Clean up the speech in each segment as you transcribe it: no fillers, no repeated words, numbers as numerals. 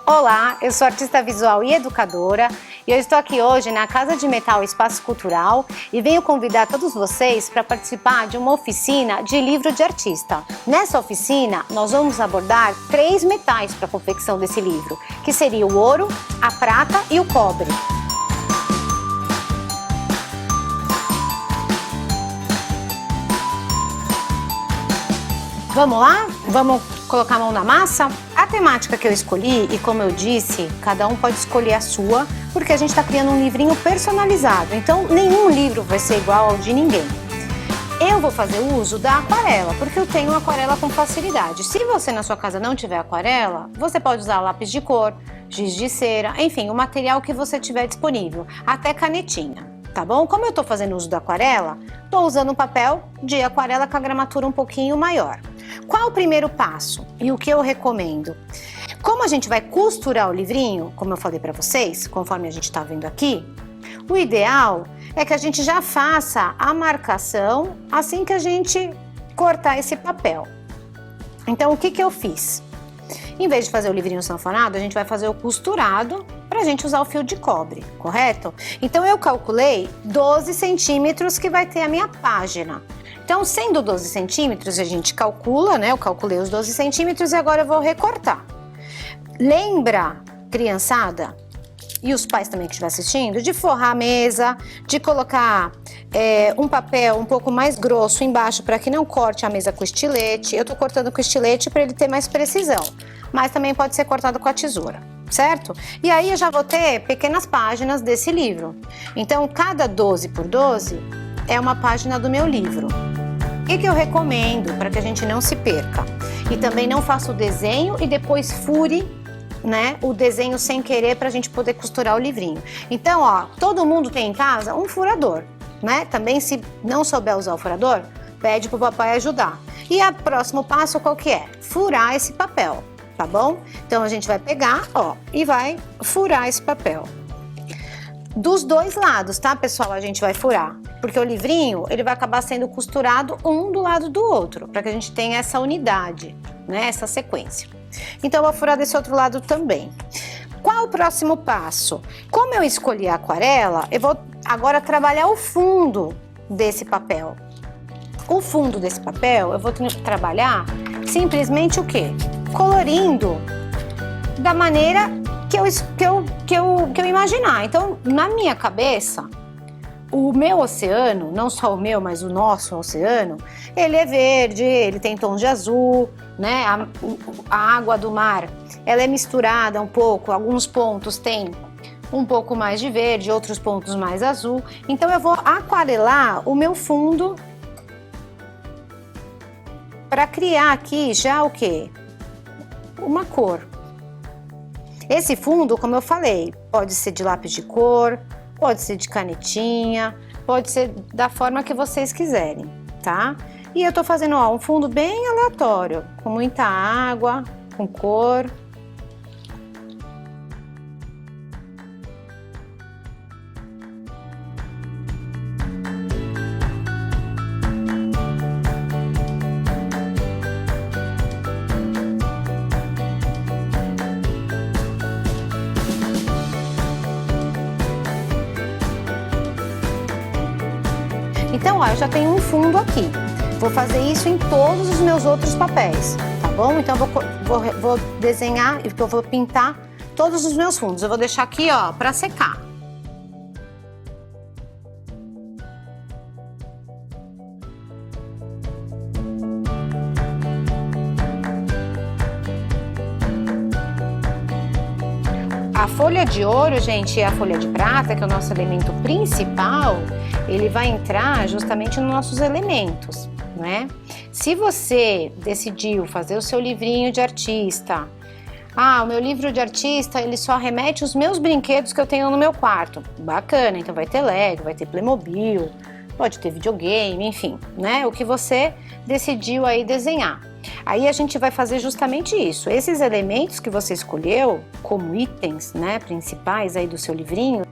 Olá, eu sou artista visual e educadora e eu estou aqui hoje na Casa de Metal Espaço Cultural e venho convidar todos vocês para participar de uma oficina de livro de artista. Nessa oficina, nós vamos abordar 3 metais para a confecção desse livro, que seria o ouro, a prata e o cobre. Vamos lá? Vamos colocar a mão na massa? A temática que eu escolhi, e como eu disse, cada um pode escolher a sua, porque a gente está criando um livrinho personalizado, então nenhum livro vai ser igual ao de ninguém. Eu vou fazer uso da aquarela, porque eu tenho aquarela com facilidade. Se você na sua casa não tiver aquarela, você pode usar lápis de cor, giz de cera, enfim, o material que você tiver disponível, até canetinha. Tá bom? Como eu tô fazendo uso da aquarela, tô usando um papel de aquarela com a gramatura um pouquinho maior. Qual o primeiro passo e o que eu recomendo? Como a gente vai costurar o livrinho, como eu falei para vocês, conforme a gente está vendo aqui, o ideal é que a gente já faça a marcação assim que a gente cortar esse papel. Então, o que que eu fiz? Em vez de fazer o livrinho sanfonado, a gente vai fazer o costurado para a gente usar o fio de cobre, correto? Então eu calculei 12 centímetros que vai ter a minha página. Então, sendo 12 centímetros, a gente calcula, né? Eu calculei os 12 centímetros e agora eu vou recortar. Lembra, criançada, e os pais também que estiver assistindo, de forrar a mesa, de colocar um papel um pouco mais grosso embaixo para que não corte a mesa com estilete. Eu tô cortando com estilete para ele ter mais precisão, mas também pode ser cortado com a tesoura, certo? E aí eu já vou ter pequenas páginas desse livro. Então, cada 12 por 12 é uma página do meu livro. O que eu recomendo para que a gente não se perca? E também não faça o desenho e depois fure, né, o desenho sem querer para a gente poder costurar o livrinho. Então, ó, todo mundo tem em casa um furador, né? Também, se não souber usar o furador, pede pro papai ajudar. E o próximo passo qual que é? Furar esse papel, tá bom? Então a gente vai pegar, ó, e vai furar esse papel. Dos dois lados, tá, pessoal? A gente vai furar, porque o livrinho, ele vai acabar sendo costurado um do lado do outro, para que a gente tenha essa unidade, né, essa sequência. Então, eu vou furar desse outro lado também. Qual o próximo passo? Como eu escolhi a aquarela, eu vou agora trabalhar o fundo desse papel. O fundo desse papel, eu vou trabalhar simplesmente o quê? Colorindo da maneira que eu imaginar. Então, na minha cabeça, o meu oceano, não só o meu, mas o nosso oceano, ele é verde, ele tem tons de azul, né? A água do mar, ela é misturada um pouco, alguns pontos tem um pouco mais de verde, outros pontos mais azul. Então eu vou aquarelar o meu fundo para criar aqui já o quê? Uma cor. Esse fundo, como eu falei, pode ser de lápis de cor, pode ser de canetinha, pode ser da forma que vocês quiserem, tá? E eu tô fazendo, ó, um fundo bem aleatório, com muita água, com cor. Então, ó, eu já tenho um fundo aqui. Vou fazer isso em todos os meus outros papéis, tá bom? Então, eu vou desenhar, eu vou pintar todos os meus fundos. Eu vou deixar aqui, ó, para secar. A folha de ouro, gente, e a folha de prata, que é o nosso elemento principal, ele vai entrar justamente nos nossos elementos, né? Se você decidiu fazer o seu livrinho de artista, o meu livro de artista, ele só remete os meus brinquedos que eu tenho no meu quarto. Bacana, então vai ter Lego, vai ter Playmobil, pode ter videogame, enfim, né? O que você decidiu aí desenhar. Aí a gente vai fazer justamente isso. Esses elementos que você escolheu como itens, né, principais aí do seu livrinho,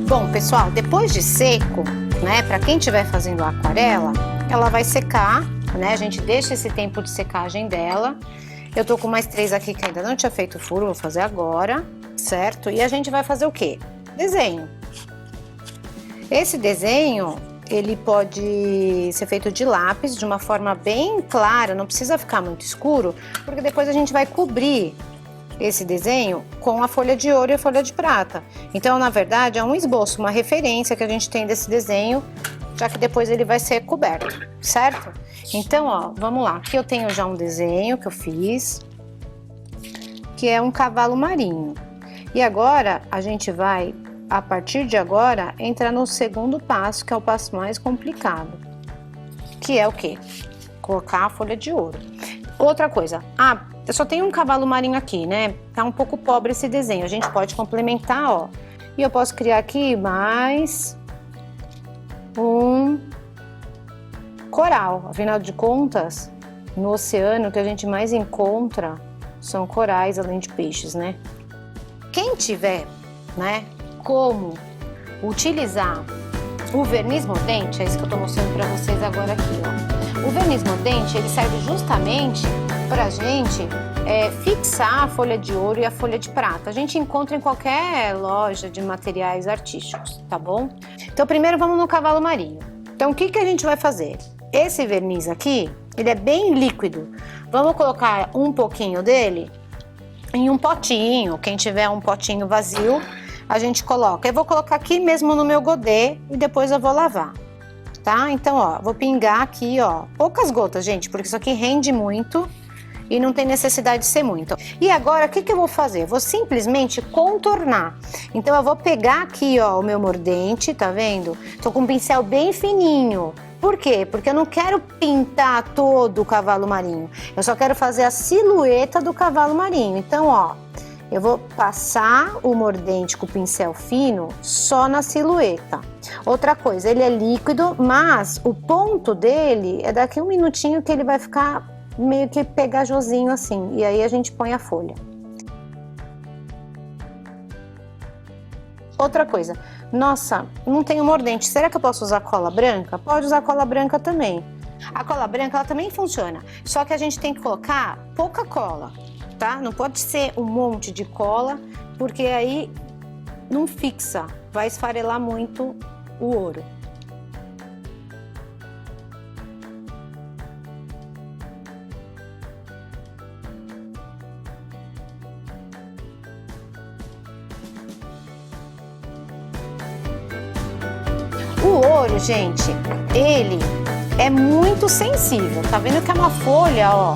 Bom, pessoal, depois de seco, né, para quem estiver fazendo aquarela, ela vai secar, né? A gente deixa esse tempo de secagem dela. Eu tô com mais 3 aqui que ainda não tinha feito furo, vou fazer agora, certo? E a gente vai fazer o quê? Desenho. Esse desenho, ele pode ser feito de lápis, de uma forma bem clara, não precisa ficar muito escuro, porque depois a gente vai cobrir esse desenho com a folha de ouro e a folha de prata. Então, na verdade, é um esboço, uma referência que a gente tem desse desenho, já que depois ele vai ser coberto, certo? Então, ó, vamos lá. Aqui eu tenho já um desenho que eu fiz, que é um cavalo marinho. E agora, a gente vai, a partir de agora, entrar no segundo passo, que é o passo mais complicado. Que é o quê? Colocar a folha de ouro. Outra coisa, eu só tenho um cavalo marinho aqui, né? Tá um pouco pobre esse desenho, a gente pode complementar, ó. E eu posso criar aqui mais um coral. Afinal de contas, no oceano o que a gente mais encontra são corais, além de peixes, né? Quem tiver, né, como utilizar o verniz mordente, é isso que eu tô mostrando pra vocês agora aqui, ó. O verniz mordente, ele serve justamente pra gente fixar a folha de ouro e a folha de prata. A gente encontra em qualquer loja de materiais artísticos, tá bom? Então, primeiro vamos no cavalo marinho. Então, o que que a gente vai fazer? Esse verniz aqui, ele é bem líquido. Vamos colocar um pouquinho dele em um potinho. Quem tiver um potinho vazio, a gente coloca. Eu vou colocar aqui mesmo no meu godê e depois eu vou lavar, tá? Então, ó, vou pingar aqui, ó, poucas gotas, gente, porque isso aqui rende muito e não tem necessidade de ser muito. E agora, o que que eu vou fazer? Vou simplesmente contornar. Então, eu vou pegar aqui, ó, o meu mordente, tá vendo? Tô com um pincel bem fininho. Por quê? Porque eu não quero pintar todo o cavalo marinho. Eu só quero fazer a silhueta do cavalo marinho. Então, ó, eu vou passar o mordente com o pincel fino só na silhueta. Outra coisa, ele é líquido, mas o ponto dele é daqui um minutinho que ele vai ficar meio que pegajosinho assim. E aí a gente põe a folha. Outra coisa, nossa, não tenho mordente, será que eu posso usar cola branca? Pode usar cola branca também. A cola branca, ela também funciona, só que a gente tem que colocar pouca cola, tá? Não pode ser um monte de cola, porque aí não fixa, vai esfarelar muito o ouro. O ouro, gente, ele é muito sensível. Tá vendo que é uma folha, ó,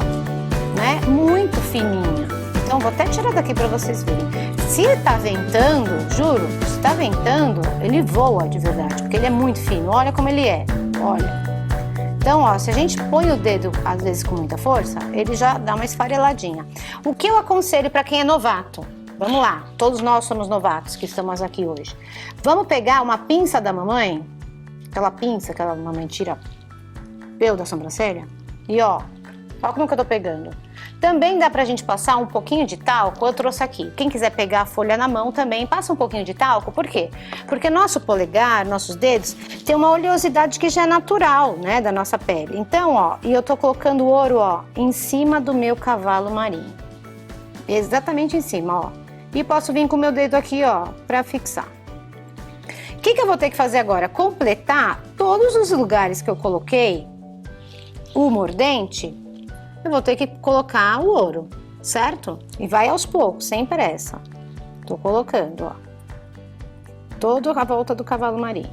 né? Muito fininha. Então, vou até tirar daqui pra vocês verem. Se tá ventando, juro, se tá ventando, ele voa de verdade, porque ele é muito fino. Olha como ele é, olha. Então, ó, se a gente põe o dedo, às vezes, com muita força, ele já dá uma esfareladinha. O que eu aconselho pra quem é novato? Vamos lá, todos nós somos novatos que estamos aqui hoje. Vamos pegar uma pinça da mamãe, aquela pinça que a mamãe tira pelo da sobrancelha, e ó como que eu tô pegando. Também dá pra gente passar um pouquinho de talco, eu trouxe aqui. Quem quiser pegar a folha na mão também, passa um pouquinho de talco, por quê? Porque nosso polegar, nossos dedos, tem uma oleosidade que já é natural, né, da nossa pele. Então, ó, e eu tô colocando o ouro, ó, em cima do meu cavalo marinho. Exatamente em cima, ó. E posso vir com o meu dedo aqui, ó, pra fixar. O que eu vou ter que fazer agora? Completar todos os lugares que eu coloquei o mordente, eu vou ter que colocar o ouro, certo? E vai aos poucos, sem pressa. Tô colocando, ó, toda a volta do cavalo marinho.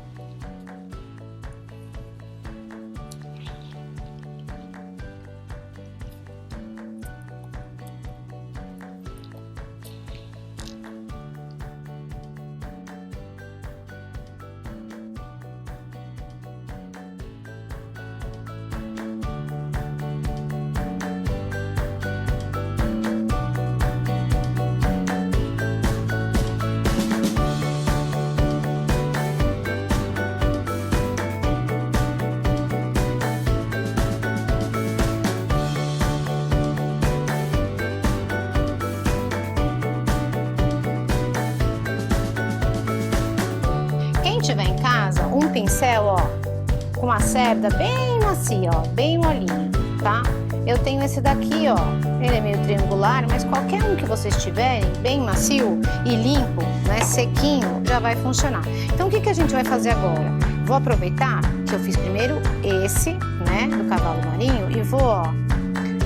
com uma cerda bem macia, ó, bem molinha, tá? Eu tenho esse daqui, ó, ele é meio triangular, mas qualquer um que vocês tiverem, bem macio e limpo, né, sequinho, já vai funcionar. Então o que a gente vai fazer agora? Vou aproveitar que eu fiz primeiro esse, né, do cavalo marinho e vou, ó,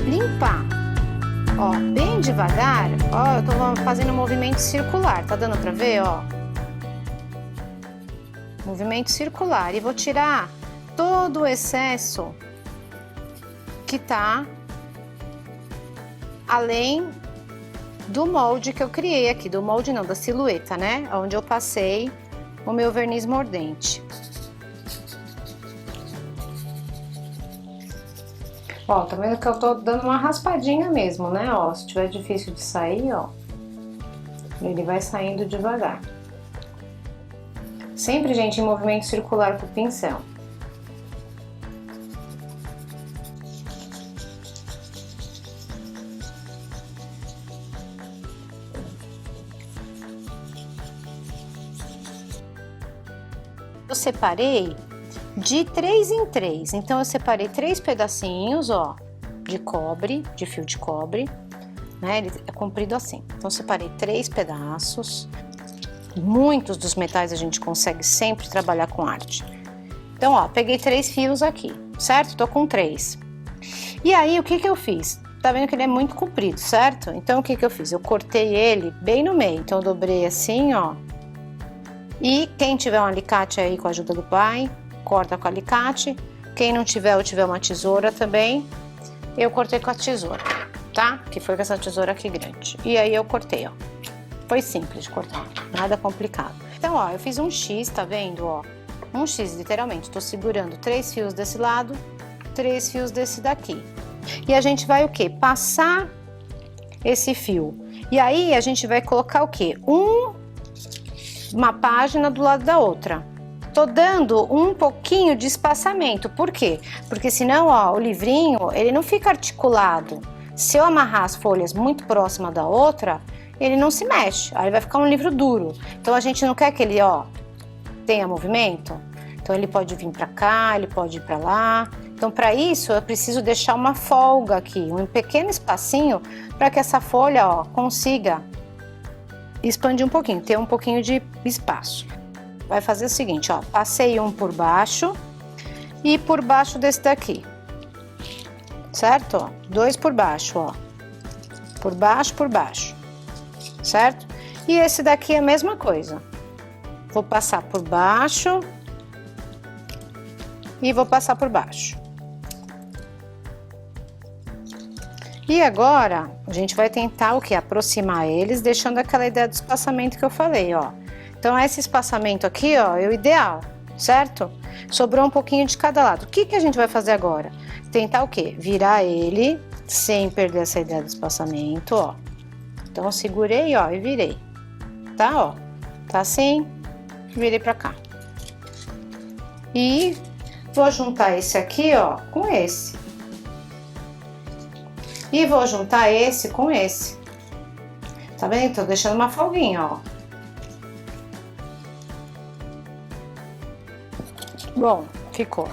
limpar, ó, bem devagar, ó, eu tô fazendo um movimento circular, tá dando pra ver, ó? Movimento circular, e vou tirar todo o excesso que tá além do molde que eu criei aqui, do molde não, da silhueta, né? Onde eu passei o meu verniz mordente. Ó, tá vendo que eu tô dando uma raspadinha mesmo, né? Ó, se tiver difícil de sair, ó, ele vai saindo devagar. Sempre, gente, em movimento circular com o pincel. Eu separei de 3 em 3, então eu separei 3 pedacinhos, ó, de cobre, de fio de cobre, né, ele é comprido assim. Então eu separei 3 pedaços. Muitos dos metais a gente consegue sempre trabalhar com arte. Então, ó, peguei 3 fios aqui, certo? Tô com 3. E aí, o que eu fiz? Tá vendo que ele é muito comprido, certo? Então, o que eu fiz? Eu cortei ele bem no meio. Então, eu dobrei assim, ó. E quem tiver um alicate aí com a ajuda do pai, corta com alicate. Quem não tiver ou tiver uma tesoura também, eu cortei com a tesoura, tá? Que foi com essa tesoura aqui grande. E aí, eu cortei, ó. Foi simples de cortar, nada complicado. Então, ó, eu fiz um X, tá vendo, ó? Um X, literalmente. Tô segurando 3 fios desse lado, 3 fios desse daqui. E a gente vai o quê? Passar esse fio. E aí, a gente vai colocar o quê? Uma página do lado da outra. Tô dando um pouquinho de espaçamento. Por quê? Porque senão, ó, o livrinho, ele não fica articulado. Se eu amarrar as folhas muito próxima da outra, ele não se mexe, aí vai ficar um livro duro. Então a gente não quer que ele, ó, tenha movimento. Então ele pode vir para cá, ele pode ir para lá. Então para isso eu preciso deixar uma folga aqui, um pequeno espacinho para que essa folha, ó, consiga expandir um pouquinho, ter um pouquinho de espaço. Vai fazer o seguinte, ó, passei um por baixo e por baixo desse daqui, certo? Ó, 2 por baixo, ó, por baixo. Certo? E esse daqui é a mesma coisa. Vou passar por baixo e vou passar por baixo. E agora, a gente vai tentar o que? Aproximar eles, deixando aquela ideia do espaçamento que eu falei, ó. Então, esse espaçamento aqui, ó, é o ideal, certo? Sobrou um pouquinho de cada lado. O que a gente vai fazer agora? Tentar o quê? Virar ele, sem perder essa ideia do espaçamento, ó. Então, eu segurei, ó, e virei, tá, ó, tá assim, virei pra cá. E vou juntar esse aqui, ó, com esse. E vou juntar esse com esse. Tá vendo? Tô deixando uma folguinha, ó. Bom, ficou.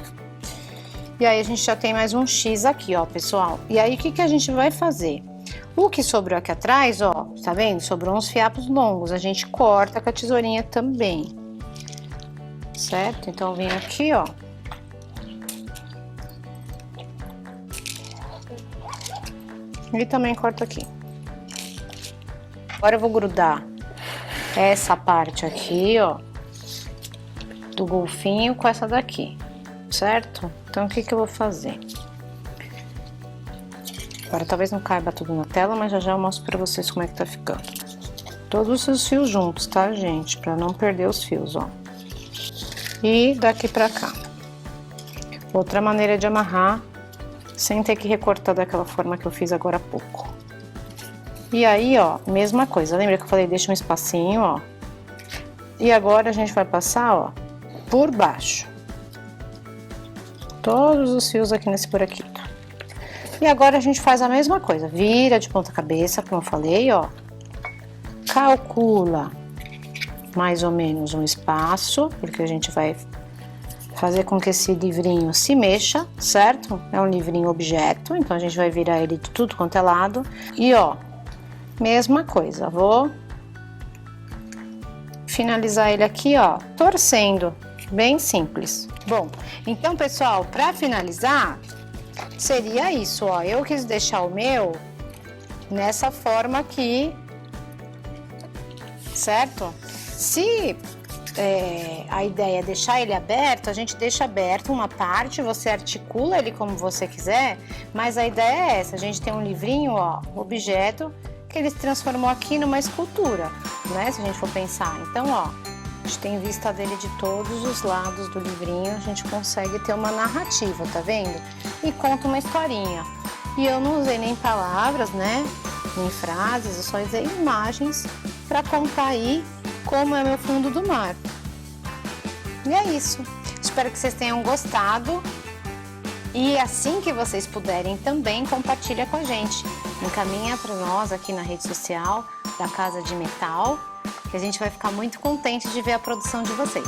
E aí, a gente já tem mais um X aqui, ó, pessoal. E aí, o que a gente vai fazer? O que sobrou aqui atrás, ó, tá vendo? Sobrou uns fiapos longos, a gente corta com a tesourinha também, certo? Então, eu venho aqui, ó. E também corto aqui. Agora eu vou grudar essa parte aqui, ó, do golfinho com essa daqui, certo? Então, o que eu vou fazer? Agora, talvez não caiba tudo na tela, mas já eu mostro pra vocês como é que tá ficando. Todos os fios juntos, tá, gente? Pra não perder os fios, ó. E daqui pra cá. Outra maneira de amarrar, sem ter que recortar daquela forma que eu fiz agora há pouco. E aí, ó, mesma coisa. Lembra que eu falei, deixa um espacinho, ó. E agora a gente vai passar, ó, por baixo. Todos os fios aqui nesse por aqui. E agora a gente faz a mesma coisa, vira de ponta cabeça, como eu falei, ó. Calcula mais ou menos um espaço, porque a gente vai fazer com que esse livrinho se mexa, certo? É um livrinho objeto, então a gente vai virar ele de tudo quanto é lado. E ó, mesma coisa, vou finalizar ele aqui, ó, torcendo, bem simples. Bom, então pessoal, para finalizar, seria isso, ó, eu quis deixar o meu nessa forma aqui, certo? Se a ideia é deixar ele aberto, a gente deixa aberto uma parte, você articula ele como você quiser, mas a ideia é essa, a gente tem um livrinho, ó, objeto, que ele se transformou aqui numa escultura, né, se a gente for pensar. Então, ó, a gente tem vista dele de todos os lados do livrinho, a gente consegue ter uma narrativa, tá vendo? E conta uma historinha. E eu não usei nem palavras, né, nem frases, eu só usei imagens para contar aí como é meu fundo do mar. E é isso. Espero que vocês tenham gostado. E assim que vocês puderem também, compartilha com a gente. Encaminha para nós aqui na rede social da Casa de Metal, que a gente vai ficar muito contente de ver a produção de vocês.